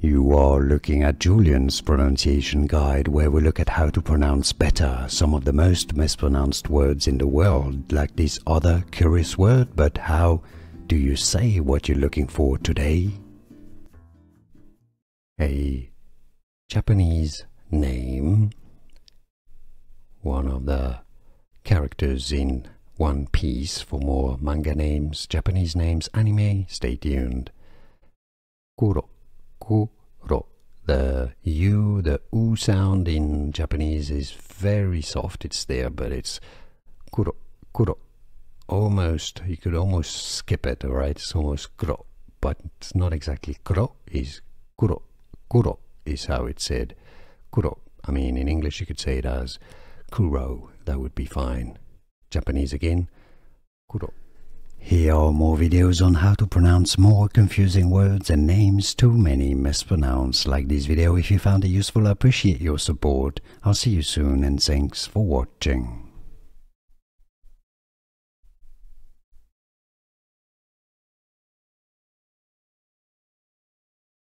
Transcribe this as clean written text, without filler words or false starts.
You are looking at Julian's pronunciation guide, where we look at how to pronounce better some of the most mispronounced words in the world, like this other curious word. But how do you say what you're looking for today? A Japanese name, one of the characters in One Piece. For more manga names, Japanese names, anime, stay tuned. Kuro. Kuro. The U, the U sound in Japanese is very soft. It's there, but it's kuro, kuro. Almost, you could almost skip it, alright? It's almost kuro, but it's not exactly kuro, it's kuro. Kuro is how it's said. Kuro. I mean, in English you could say it as kuro. That would be fine. Japanese again, kuro. Here are more videos on how to pronounce more confusing words and names too many mispronounced. Like this video if you found it useful. I appreciate your support. I'll see you soon and thanks for watching.